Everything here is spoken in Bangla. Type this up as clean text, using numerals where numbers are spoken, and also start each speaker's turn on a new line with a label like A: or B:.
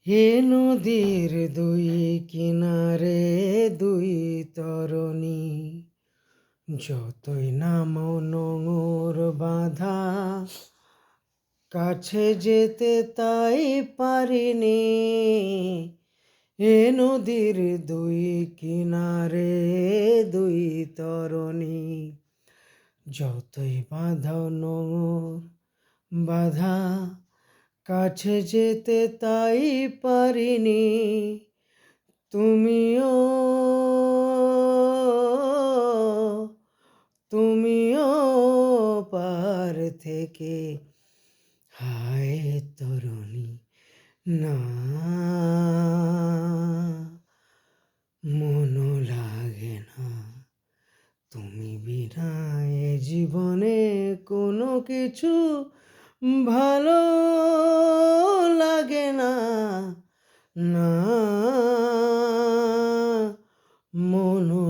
A: হে নদীর দুই কিনারে দুই তরণী, যতই নামো নোঙর বাঁধা, কাছে যেতে তাই পারিনি। এ নদীর দুই কিনারে দুই তরণী, যতই বাঁধাও নোঙর বাঁধা, কাছে যেতে তাই পারিনি। তুমিও তুমিও পার থেকে হায় তরুণী না, মনও লাগে না তুমি বিনা। এ জীবনে কোনো কিছু ভালো লাগে না, না, মনও